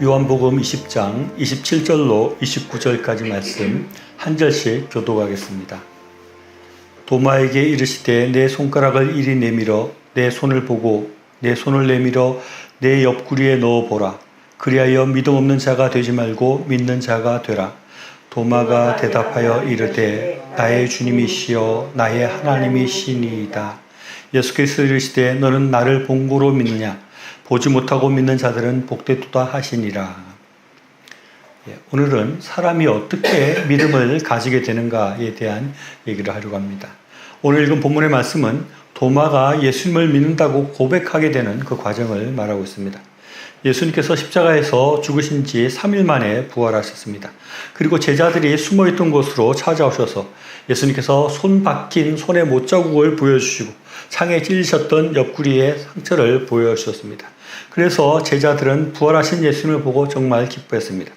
요한복음 20장 27절로 29절까지 말씀 한 절씩 교독하겠습니다. 도마에게 이르시되 내 손가락을 이리 내밀어 내 손을 보고 내 손을 내밀어 내 옆구리에 넣어보라. 그리하여 믿음 없는 자가 되지 말고 믿는 자가 되라. 도마가 대답하여 이르되 나의 주님이시여 나의 하나님이시니이다. 예수께서 이르시되 너는 나를 본고로 믿느냐? 보지 못하고 믿는 자들은 복되도다 하시니라. 오늘은 사람이 어떻게 믿음을 가지게 되는가에 대한 얘기를 하려고 합니다. 오늘 읽은 본문의 말씀은 도마가 예수님을 믿는다고 고백하게 되는 그 과정을 말하고 있습니다. 예수님께서 십자가에서 죽으신 지 3일 만에 부활하셨습니다. 그리고 제자들이 숨어있던 곳으로 찾아오셔서 예수님께서 손 박힌 손의 못자국을 보여주시고 창에 찔리셨던 옆구리의 상처를 보여주셨습니다. 그래서 제자들은 부활하신 예수님을 보고 정말 기뻐했습니다.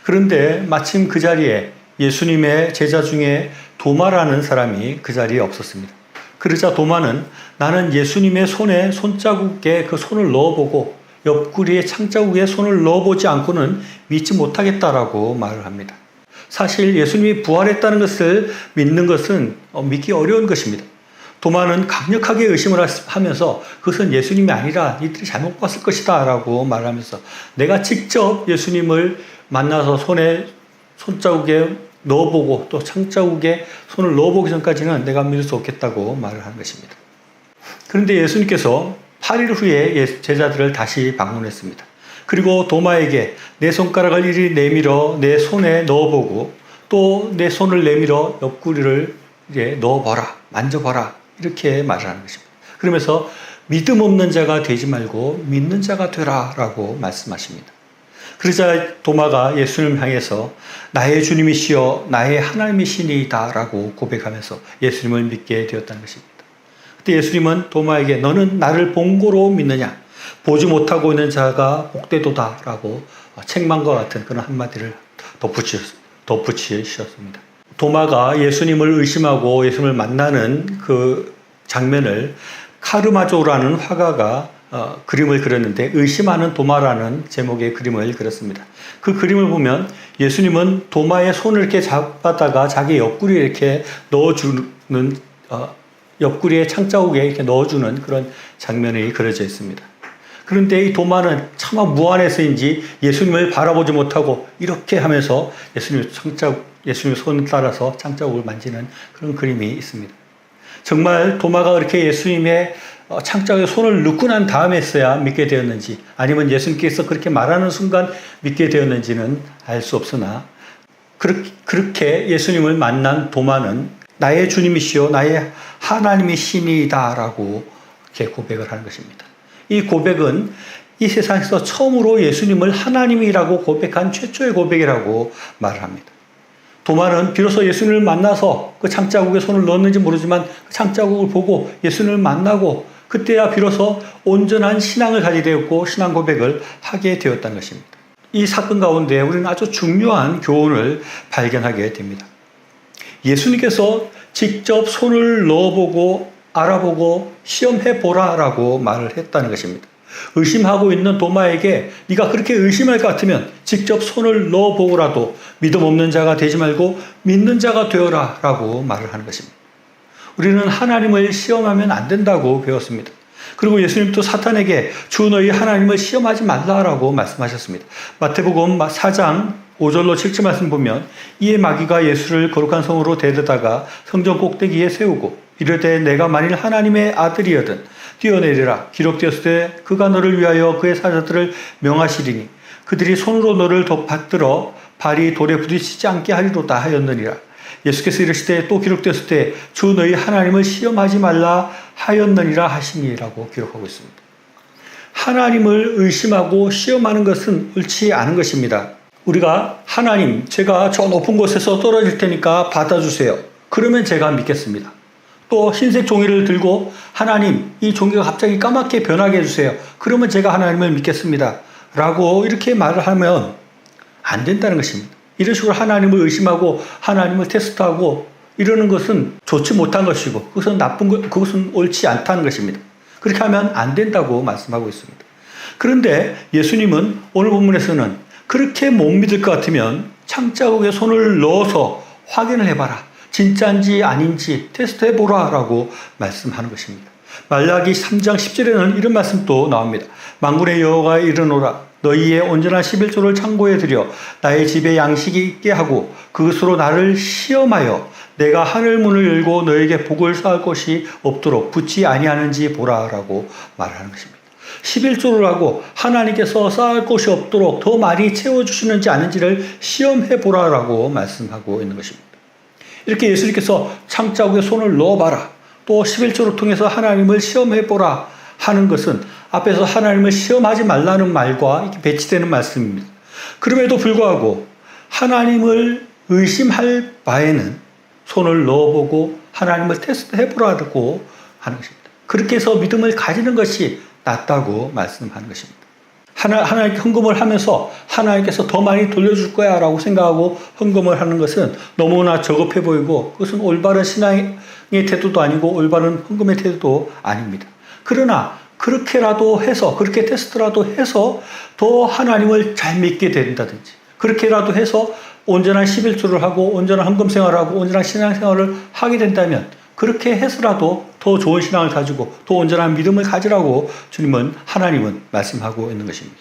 그런데 마침 그 자리에 예수님의 제자 중에 도마라는 사람이 그 자리에 없었습니다. 그러자 도마는 나는 예수님의 손에 손자국에 그 손을 넣어보고 옆구리에 창자국에 손을 넣어보지 않고는 믿지 못하겠다라고 말을 합니다. 사실 예수님이 부활했다는 것을 믿는 것은 믿기 어려운 것입니다. 도마는 강력하게 의심을 하면서 그것은 예수님이 아니라 이들이 잘못 봤을 것이다 라고 말하면서 내가 직접 예수님을 만나서 손에 손자국에 넣어보고 또 창자국에 손을 넣어보기 전까지는 내가 믿을 수 없겠다고 말을 하는 것입니다. 그런데 예수님께서 8일 후에 제자들을 다시 방문했습니다. 그리고 도마에게 내 손가락을 이리 내밀어 내 손에 넣어보고 또 내 손을 내밀어 옆구리를 이제 넣어봐라, 만져봐라 이렇게 말을 하는 것입니다. 그러면서 믿음 없는 자가 되지 말고 믿는 자가 되라 라고 말씀하십니다. 그러자 도마가 예수님을 향해서 나의 주님이시여 나의 하나님이시니이다 라고 고백하면서 예수님을 믿게 되었다는 것입니다. 그때 예수님은 도마에게 너는 나를 본고로 믿느냐? 보지 못하고 있는 자가 복되도다 라고 책망과 같은 그런 한마디를 덧붙이셨습니다. 도마가 예수님을 의심하고 예수님을 만나는 그 장면을 카르마조라는 화가가 그림을 그렸는데 의심하는 도마라는 제목의 그림을 그렸습니다. 그 그림을 보면 예수님은 도마의 손을 이렇게 잡아다가 자기 옆구리에 이렇게 넣어주는 옆구리에 창자국에 이렇게 넣어주는 그런 장면이 그려져 있습니다. 그런데 이 도마는 차마 무안해서인지 예수님을 바라보지 못하고 이렇게 하면서 예수님의 손을 따라서 창자국을 만지는 그런 그림이 있습니다. 정말 도마가 그렇게 예수님의 창자국에 손을 넣고 난 다음에서야 믿게 되었는지 아니면 예수님께서 그렇게 말하는 순간 믿게 되었는지는 알 수 없으나 그렇게 예수님을 만난 도마는 나의 주님이시여 나의 하나님이시니이다 라고 이렇게 고백을 하는 것입니다. 이 고백은 이 세상에서 처음으로 예수님을 하나님이라고 고백한 최초의 고백이라고 말을 합니다. 도마는 비로소 예수님을 만나서 그 창자국에 손을 넣었는지 모르지만 그 창자국을 보고 예수님을 만나고 그때야 비로소 온전한 신앙을 가지게 되었고 신앙 고백을 하게 되었다는 것입니다. 이 사건 가운데 우리는 아주 중요한 교훈을 발견하게 됩니다. 예수님께서 직접 손을 넣어보고 알아보고 시험해보라라고 말을 했다는 것입니다. 의심하고 있는 도마에게 네가 그렇게 의심할 것 같으면 직접 손을 넣어보고라도 믿음 없는 자가 되지 말고 믿는 자가 되어라 라고 말을 하는 것입니다. 우리는 하나님을 시험하면 안 된다고 배웠습니다. 그리고 예수님도 사탄에게 주 너희 하나님을 시험하지 말라라고 말씀하셨습니다. 마태복음 4장 5절로 7절 말씀 보면 이에 마귀가 예수를 거룩한 성으로 데려다가 성전 꼭대기에 세우고 이르되 내가 만일 하나님의 아들이여든 뛰어내리라. 기록되었을 때 그가 너를 위하여 그의 사자들을 명하시리니 그들이 손으로 너를 받들어 발이 돌에 부딪히지 않게 하리로다 하였느니라. 예수께서 이르시되 또 기록되었을 때 주 너희 하나님을 시험하지 말라 하였느니라 하시니라고 기록하고 있습니다. 하나님을 의심하고 시험하는 것은 옳지 않은 것입니다. 우리가 하나님 제가 저 높은 곳에서 떨어질 테니까 받아주세요. 그러면 제가 믿겠습니다. 또 흰색 종이를 들고 하나님 이 종이가 갑자기 까맣게 변하게 해주세요. 그러면 제가 하나님을 믿겠습니다. 라고 이렇게 말을 하면 안 된다는 것입니다. 이런 식으로 하나님을 의심하고 하나님을 테스트하고 이러는 것은 좋지 못한 것이고 그것은 옳지 않다는 것입니다. 그렇게 하면 안 된다고 말씀하고 있습니다. 그런데 예수님은 오늘 본문에서는 그렇게 못 믿을 것 같으면 창자국에 손을 넣어서 확인을 해봐라. 진짜인지 아닌지 테스트해보라 라고 말씀하는 것입니다. 말라기 3장 10절에는 이런 말씀도 나옵니다. 만군의 여호와가 이르노라. 너희의 온전한 11조를 창고에 들여 나의 집에 양식이 있게 하고 그것으로 나를 시험하여 내가 하늘 문을 열고 너에게 복을 쌓을 것이 없도록 붙지 아니하는지 보라 라고 말하는 것입니다. 11조를 하고 하나님께서 쌓을 것이 없도록 더 많이 채워주시는지 아닌지를 시험해보라 라고 말씀하고 있는 것입니다. 이렇게 예수님께서 창자국에 손을 넣어봐라. 또 11조를 통해서 하나님을 시험해보라 하는 것은 앞에서 하나님을 시험하지 말라는 말과 이렇게 배치되는 말씀입니다. 그럼에도 불구하고 하나님을 의심할 바에는 손을 넣어보고 하나님을 테스트해보라고 하는 것입니다. 그렇게 해서 믿음을 가지는 것이 낫다고 말씀하는 것입니다. 하나님께 헌금을 하면서 하나님께서 더 많이 돌려줄 거야 라고 생각하고 헌금을 하는 것은 너무나 저급해 보이고 그것은 올바른 신앙의 태도도 아니고 올바른 헌금의 태도도 아닙니다. 그러나 그렇게라도 해서 그렇게 테스트라도 해서 더 하나님을 잘 믿게 된다든지 그렇게라도 해서 온전한 11조를 하고 온전한 헌금 생활을 하고 온전한 신앙 생활을 하게 된다면 그렇게 해서라도 더 좋은 신앙을 가지고 더 온전한 믿음을 가지라고 하나님은 말씀하고 있는 것입니다.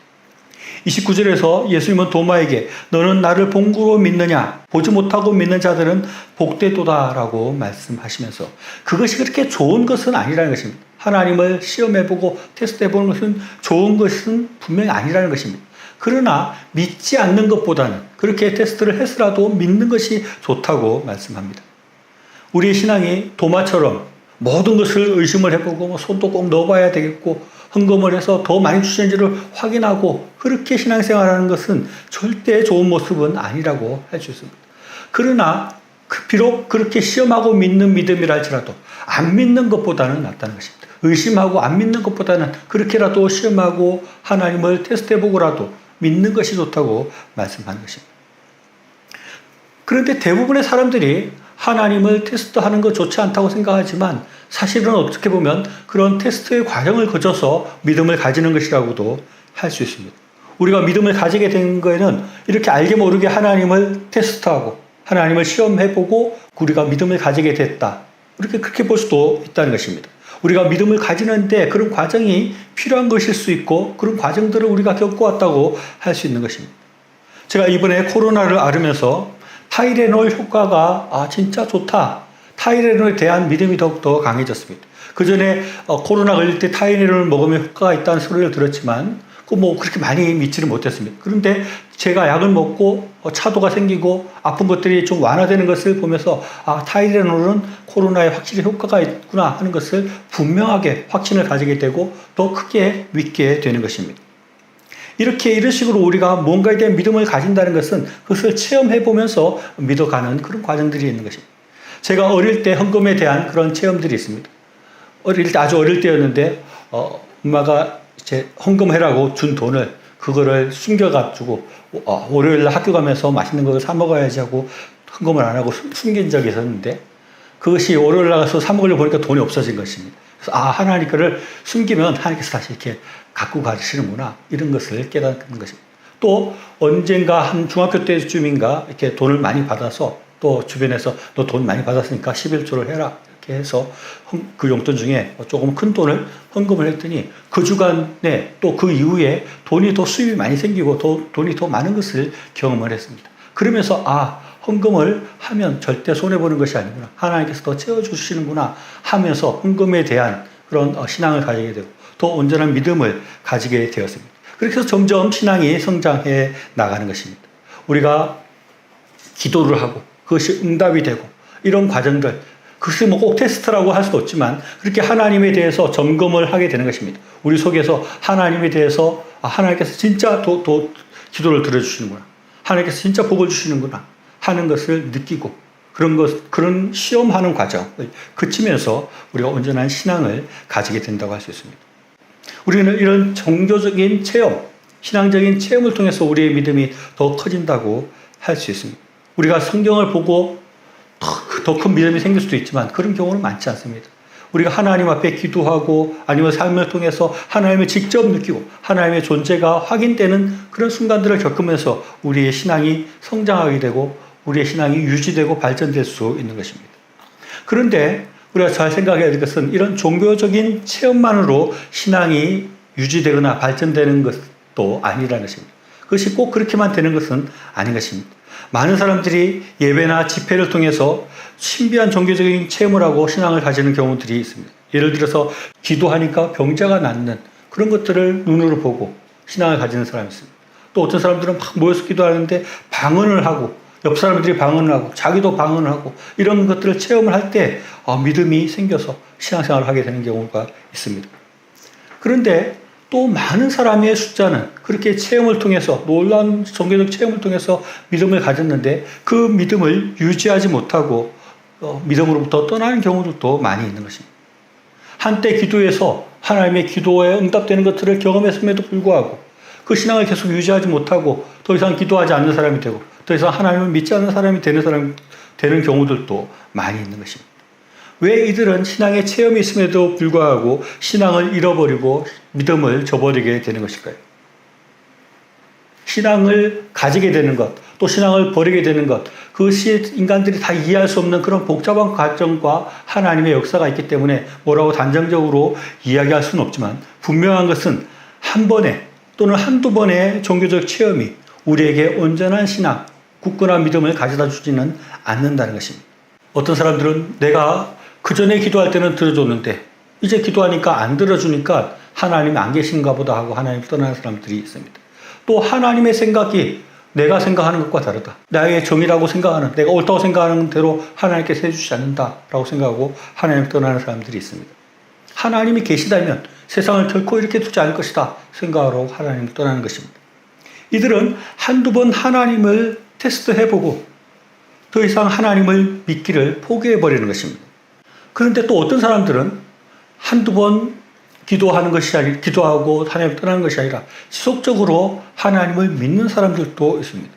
29절에서 예수님은 도마에게 너는 나를 본구로 믿느냐 보지 못하고 믿는 자들은 복되도다 라고 말씀하시면서 그것이 그렇게 좋은 것은 아니라는 것입니다. 하나님을 시험해보고 테스트해보는 것은 좋은 것은 분명히 아니라는 것입니다. 그러나 믿지 않는 것보다는 그렇게 테스트를 해서라도 믿는 것이 좋다고 말씀합니다. 우리의 신앙이 도마처럼 모든 것을 의심을 해보고 손도 꼭 넣어봐야 되겠고 헌금을 해서 더 많이 주시는지를 확인하고 그렇게 신앙생활하는 것은 절대 좋은 모습은 아니라고 할 수 있습니다. 그러나 비록 그렇게 시험하고 믿는 믿음이라 할지라도 안 믿는 것보다는 낫다는 것입니다. 의심하고 안 믿는 것보다는 그렇게라도 시험하고 하나님을 테스트해보고라도 믿는 것이 좋다고 말씀하는 것입니다. 그런데 대부분의 사람들이 하나님을 테스트하는 것 좋지 않다고 생각하지만 사실은 어떻게 보면 그런 테스트의 과정을 거쳐서 믿음을 가지는 것이라고도 할 수 있습니다. 우리가 믿음을 가지게 된 거에는 이렇게 알게 모르게 하나님을 테스트하고 하나님을 시험해보고 우리가 믿음을 가지게 됐다. 그렇게 볼 수도 있다는 것입니다. 우리가 믿음을 가지는데 그런 과정이 필요한 것일 수 있고 그런 과정들을 우리가 겪어왔다고 할 수 있는 것입니다. 제가 이번에 코로나를 앓으면서 타이레놀 효과가 진짜 좋다. 타이레놀에 대한 믿음이 더욱더 강해졌습니다. 그 전에 코로나 걸릴 때 타이레놀을 먹으면 효과가 있다는 소리를 들었지만 그렇게 많이 믿지를 못했습니다. 그런데 제가 약을 먹고 차도가 생기고 아픈 것들이 좀 완화되는 것을 보면서 타이레놀은 코로나에 확실히 효과가 있구나 하는 것을 분명하게 확신을 가지게 되고 더 크게 믿게 되는 것입니다. 이런 식으로 우리가 뭔가에 대한 믿음을 가진다는 것은 그것을 체험해보면서 믿어가는 그런 과정들이 있는 것입니다. 제가 어릴 때 헌금에 대한 그런 체험들이 있습니다. 아주 어릴 때였는데, 엄마가 제 헌금해라고 준 돈을 그거를 숨겨가지고, 월요일날 학교 가면서 맛있는 걸 사 먹어야지 하고 헌금을 안 하고 숨긴 적이 있었는데, 그것이 월요일날 가서 사 먹으려고 보니까 돈이 없어진 것입니다. 그래서 하나님 거를 숨기면 하나님께서 다시 이렇게 갖고 가시는구나 이런 것을 깨닫는 것입니다. 또 언젠가 한 중학교 때쯤인가 이렇게 돈을 많이 받아서 또 주변에서 너 돈 많이 받았으니까 11조를 해라 이렇게 해서 그 용돈 중에 조금 큰 돈을 헌금을 했더니 그 주간에 또 그 이후에 돈이 더 수입이 많이 생기고 돈이 더 많은 것을 경험을 했습니다. 그러면서 헌금을 하면 절대 손해보는 것이 아니구나. 하나님께서 더 채워주시는구나 하면서 헌금에 대한 그런 신앙을 가지게 되고 더 온전한 믿음을 가지게 되었습니다. 그렇게 해서 점점 신앙이 성장해 나가는 것입니다. 우리가 기도를 하고 그것이 응답이 되고 이런 과정들, 그것이 꼭 테스트라고 할 수도 없지만 그렇게 하나님에 대해서 점검을 하게 되는 것입니다. 우리 속에서 하나님에 대해서 하나님께서 진짜 기도를 들어주시는구나. 하나님께서 진짜 복을 주시는구나 하는 것을 느끼고 그런 시험하는 과정을 거치면서 우리가 온전한 신앙을 가지게 된다고 할 수 있습니다. 우리는 이런 종교적인 체험, 신앙적인 체험을 통해서 우리의 믿음이 더 커진다고 할 수 있습니다. 우리가 성경을 보고 더 큰 믿음이 생길 수도 있지만 그런 경우는 많지 않습니다. 우리가 하나님 앞에 기도하고 아니면 삶을 통해서 하나님을 직접 느끼고 하나님의 존재가 확인되는 그런 순간들을 겪으면서 우리의 신앙이 성장하게 되고 우리의 신앙이 유지되고 발전될 수 있는 것입니다. 그런데 우리가 잘 생각해야 될 것은 이런 종교적인 체험만으로 신앙이 유지되거나 발전되는 것도 아니라는 것입니다. 그것이 꼭 그렇게만 되는 것은 아닌 것입니다. 많은 사람들이 예배나 집회를 통해서 신비한 종교적인 체험을 하고 신앙을 가지는 경우들이 있습니다. 예를 들어서 기도하니까 병자가 낫는 그런 것들을 눈으로 보고 신앙을 가지는 사람이 있습니다. 또 어떤 사람들은 막 모여서 기도하는데 방언을 하고 옆 사람들이 방언을 하고 자기도 방언을 하고 이런 것들을 체험을 할 때 믿음이 생겨서 신앙생활을 하게 되는 경우가 있습니다. 그런데 또 많은 사람의 숫자는 그렇게 체험을 통해서 놀라운 종교적 체험을 통해서 믿음을 가졌는데 그 믿음을 유지하지 못하고 믿음으로부터 떠나는 경우들도 많이 있는 것입니다. 한때 기도에서 하나님의 기도에 응답되는 것들을 경험했음에도 불구하고 그 신앙을 계속 유지하지 못하고 더 이상 기도하지 않는 사람이 되고 더 이상 하나님을 믿지 않는 사람이 되는 경우들도 많이 있는 것입니다. 왜 이들은 신앙의 체험이 있음에도 불구하고 신앙을 잃어버리고 믿음을 저버리게 되는 것일까요? 신앙을 가지게 되는 것, 또 신앙을 버리게 되는 것, 그것이 인간들이 다 이해할 수 없는 그런 복잡한 과정과 하나님의 역사가 있기 때문에 뭐라고 단정적으로 이야기할 수는 없지만 분명한 것은 한 번에 또는 한두 번의 종교적 체험이 우리에게 온전한 신앙, 굳건한 믿음을 가져다 주지는 않는다는 것입니다. 어떤 사람들은 내가 그 전에 기도할 때는 들어줬는데 이제 기도하니까 안 들어주니까 하나님이 안 계신가 보다 하고 하나님을 떠나는 사람들이 있습니다. 또 하나님의 생각이 내가 생각하는 것과 다르다. 나의 정의라고 생각하는, 내가 옳다고 생각하는 대로 하나님께서 해주지 않는다라고 생각하고 하나님을 떠나는 사람들이 있습니다. 하나님이 계시다면 세상을 결코 이렇게 두지 않을 것이다 생각하고 하나님을 떠나는 것입니다. 이들은 한두 번 하나님을 테스트해보고 더 이상 하나님을 믿기를 포기해버리는 것입니다. 그런데 또 어떤 사람들은 한두 번 기도하고 하나님을 떠나는 것이 아니라 지속적으로 하나님을 믿는 사람들도 있습니다.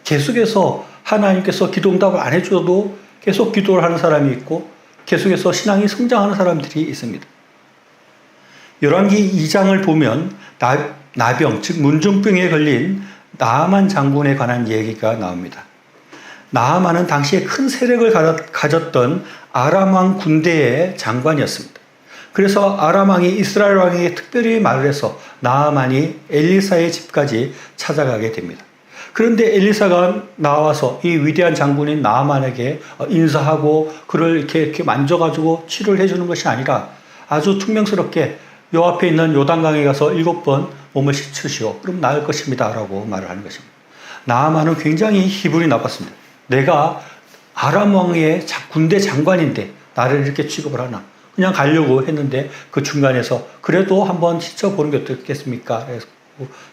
계속해서 하나님께서 기도 응답을 안 해줘도 계속 기도를 하는 사람이 있고 계속해서 신앙이 성장하는 사람들이 있습니다. 열왕기 2장을 보면 나병, 즉 문중병에 걸린 나아만 장군에 관한 얘기가 나옵니다. 나아만은 당시에 큰 세력을 가졌던 아람 왕 군대의 장관이었습니다. 그래서 아람 왕이 이스라엘 왕에게 특별히 말을 해서 나아만이 엘리사의 집까지 찾아가게 됩니다. 그런데 엘리사가 나와서 이 위대한 장군인 나아만에게 인사하고 그를 이렇게 만져가지고 치료를 해주는 것이 아니라 아주 퉁명스럽게 요 앞에 있는 요단강에 가서 7번 몸을 씻으시오. 그럼 나을 것입니다. 라고 말을 하는 것입니다. 나아만은 굉장히 기분이 나빴습니다. 내가 아람 왕의 군대 장관인데 나를 이렇게 취급을 하나. 그냥 가려고 했는데 그 중간에서 그래도 한번 씻어보는 게 어떻겠습니까?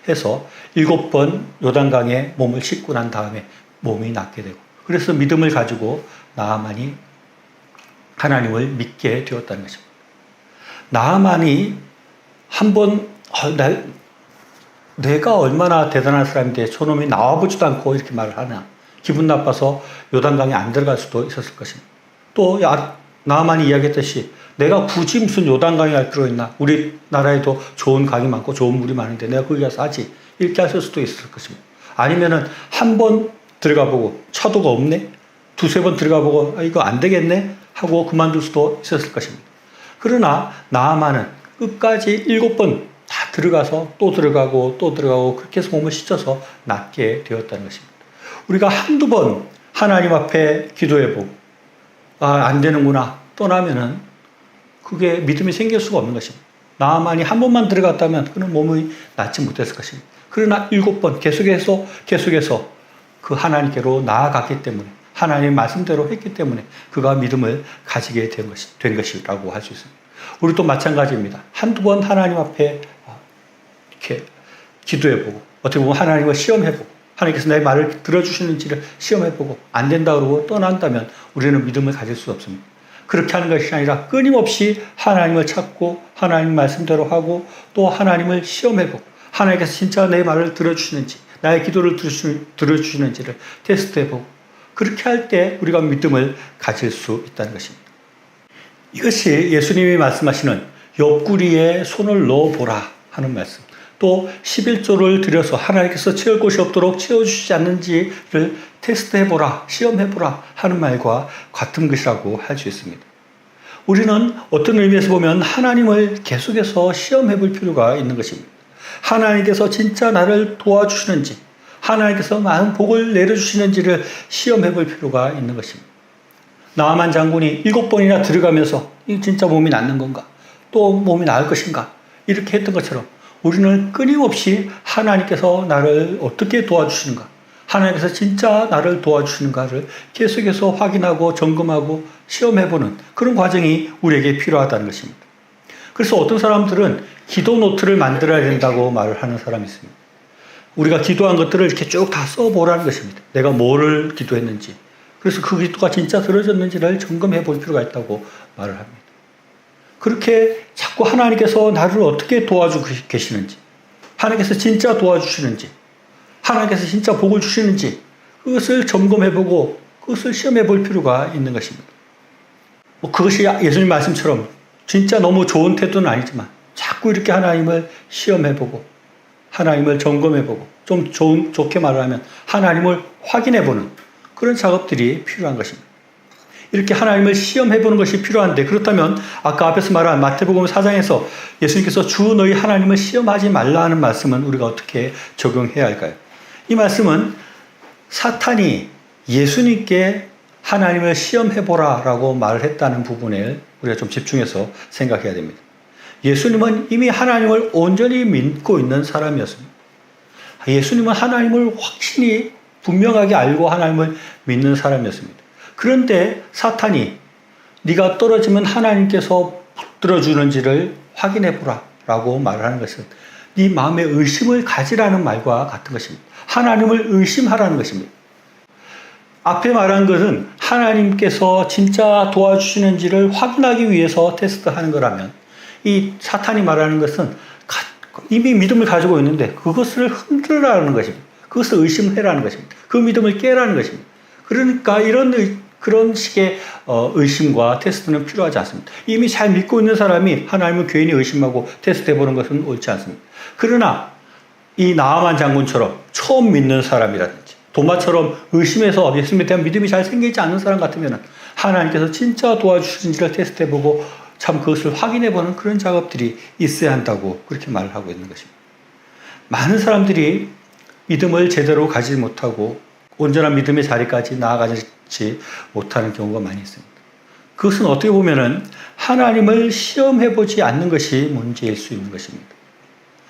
해서 7번 요단강에 몸을 씻고 난 다음에 몸이 낫게 되고 그래서 믿음을 가지고 나아만이 하나님을 믿게 되었다는 것입니다. 나아만이 한번 내가 얼마나 대단한 사람인데 저놈이 나와보지도 않고 이렇게 말을 하나 기분 나빠서 요단강에 안 들어갈 수도 있었을 것입니다. 또 나아만이 이야기했듯이 내가 굳이 무슨 요단강에 갈 필요가 있나 우리나라에도 좋은 강이 많고 좋은 물이 많은데 내가 거기 가서 하지 이렇게 하실 수도 있을 것입니다. 아니면은 한 번 들어가 보고 차도가 없네 두세 번 들어가 보고 이거 안 되겠네 하고 그만둘 수도 있었을 것입니다. 그러나 나아만은 끝까지 7번 다 들어가서 또 들어가고 또 들어가고 그렇게 해서 몸을 씻어서 낫게 되었다는 것입니다. 우리가 한두 번 하나님 앞에 기도해보고 안 되는구나 떠나면은 그게 믿음이 생길 수가 없는 것입니다. 나아만이 한 번만 들어갔다면 그는 몸이 낫지 못했을 것입니다. 그러나 7번 계속해서 그 하나님께로 나아갔기 때문에 하나님의 말씀대로 했기 때문에 그가 믿음을 가지게 된 것이라고 할 수 있습니다. 우리도 마찬가지입니다. 한두 번 하나님 앞에 이렇게 기도해보고 어떻게 보면 하나님을 시험해보고 하나님께서 내 말을 들어주시는지를 시험해보고 안 된다 그러고 떠난다면 우리는 믿음을 가질 수 없습니다. 그렇게 하는 것이 아니라 끊임없이 하나님을 찾고 하나님 말씀대로 하고 또 하나님을 시험해보고 하나님께서 진짜 내 말을 들어주시는지 나의 기도를 들어주시는지를 테스트해보고 그렇게 할 때 우리가 믿음을 가질 수 있다는 것입니다. 이것이 예수님이 말씀하시는 옆구리에 손을 넣어보라 하는 말씀. 또 11조를 들여서 하나님께서 채울 곳이 없도록 채워주시지 않는지를 테스트해보라, 시험해보라 하는 말과 같은 것이라고 할 수 있습니다. 우리는 어떤 의미에서 보면 하나님을 계속해서 시험해볼 필요가 있는 것입니다. 하나님께서 진짜 나를 도와주시는지, 하나님께서 많은 복을 내려주시는지를 시험해볼 필요가 있는 것입니다. 나아만 장군이 7번이나 들어가면서 이 진짜 몸이 낫는 건가? 또 몸이 나을 것인가? 이렇게 했던 것처럼 우리는 끊임없이 하나님께서 나를 어떻게 도와주시는가? 하나님께서 진짜 나를 도와주시는가를 계속해서 확인하고 점검하고 시험해보는 그런 과정이 우리에게 필요하다는 것입니다. 그래서 어떤 사람들은 기도 노트를 만들어야 된다고 말을 하는 사람이 있습니다. 우리가 기도한 것들을 이렇게 쭉 다 써보라는 것입니다. 내가 뭐를 기도했는지, 그래서 그 기도가 진짜 들어졌는지를 점검해 볼 필요가 있다고 말을 합니다. 그렇게 자꾸 하나님께서 나를 어떻게 도와주고 계시는지, 하나님께서 진짜 도와주시는지, 하나님께서 진짜 복을 주시는지 그것을 점검해보고 그것을 시험해볼 필요가 있는 것입니다. 그것이 예수님 말씀처럼 진짜 너무 좋은 태도는 아니지만 자꾸 이렇게 하나님을 시험해보고 하나님을 점검해보고 좀 좋게 말을 하면 하나님을 확인해보는 그런 작업들이 필요한 것입니다. 이렇게 하나님을 시험해보는 것이 필요한데, 그렇다면 아까 앞에서 말한 마태복음 4장에서 예수님께서 주 너희 하나님을 시험하지 말라 하는 말씀은 우리가 어떻게 적용해야 할까요? 이 말씀은 사탄이 예수님께 하나님을 시험해보라 라고 말을 했다는 부분에 우리가 좀 집중해서 생각해야 됩니다. 예수님은 이미 하나님을 온전히 믿고 있는 사람이었습니다. 예수님은 하나님을 확신히 분명하게 알고 하나님을 믿는 사람이었습니다. 그런데 사탄이 네가 떨어지면 하나님께서 붙들어주는지를 확인해보라 라고 말을 하는 것은 네 마음에 의심을 가지라는 말과 같은 것입니다. 하나님을 의심하라는 것입니다. 앞에 말한 것은 하나님께서 진짜 도와주시는지를 확인하기 위해서 테스트하는 거라면, 이 사탄이 말하는 것은 이미 믿음을 가지고 있는데 그것을 흔들라는 것입니다. 그것을 의심해라는 것입니다. 그 믿음을 깨라는 것입니다. 그러니까 그런 식의 의심과 테스트는 필요하지 않습니다. 이미 잘 믿고 있는 사람이 하나님을 괜히 의심하고 테스트해보는 것은 옳지 않습니다. 그러나 이 나아만 장군처럼 처음 믿는 사람이라든지 도마처럼 의심해서 예수님에 대한 믿음이 잘 생기지 않는 사람 같으면 하나님께서 진짜 도와주시는지를 테스트해보고 참 그것을 확인해보는 그런 작업들이 있어야 한다고 그렇게 말을 하고 있는 것입니다. 많은 사람들이 믿음을 제대로 가지지 못하고 온전한 믿음의 자리까지 나아가지 못하는 경우가 많이 있습니다. 그것은 어떻게 보면 하나님을 시험해보지 않는 것이 문제일 수 있는 것입니다.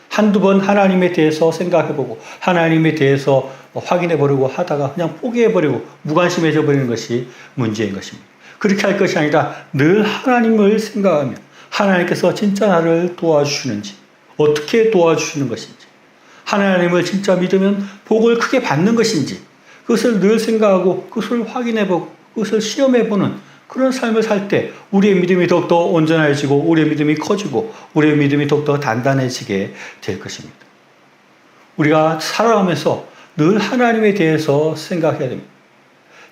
한두 번 하나님에 대해서 생각해보고 하나님에 대해서 확인해보려고 하다가 그냥 포기해버리고 무관심해져 버리는 것이 문제인 것입니다. 그렇게 할 것이 아니라 늘 하나님을 생각하며 하나님께서 진짜 나를 도와주시는지, 어떻게 도와주시는 것인지, 하나님을 진짜 믿으면 복을 크게 받는 것인지 그것을 늘 생각하고 그것을 확인해보고 그것을 시험해보는 그런 삶을 살 때 우리의 믿음이 더욱더 온전해지고 우리의 믿음이 커지고 우리의 믿음이 더욱더 단단해지게 될 것입니다. 우리가 살아가면서 늘 하나님에 대해서 생각해야 됩니다.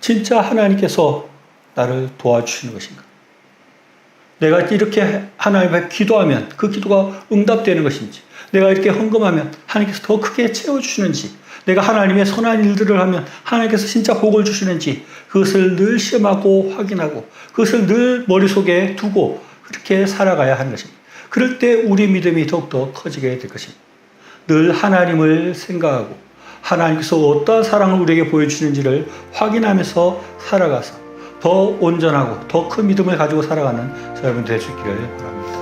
진짜 하나님께서 나를 도와주시는 것인가? 내가 이렇게 하나님 앞에 기도하면 그 기도가 응답되는 것인지, 내가 이렇게 헌금하면 하나님께서 더 크게 채워주시는지, 내가 하나님의 선한 일들을 하면 하나님께서 진짜 복을 주시는지 그것을 늘 시험하고 확인하고 그것을 늘 머릿속에 두고 그렇게 살아가야 하는 것입니다. 그럴 때 우리 믿음이 더욱더 커지게 될 것입니다. 늘 하나님을 생각하고 하나님께서 어떠한 사랑을 우리에게 보여주시는지를 확인하면서 살아가서 더 온전하고 더 큰 믿음을 가지고 살아가는 여러분 될 수 있기를 바랍니다.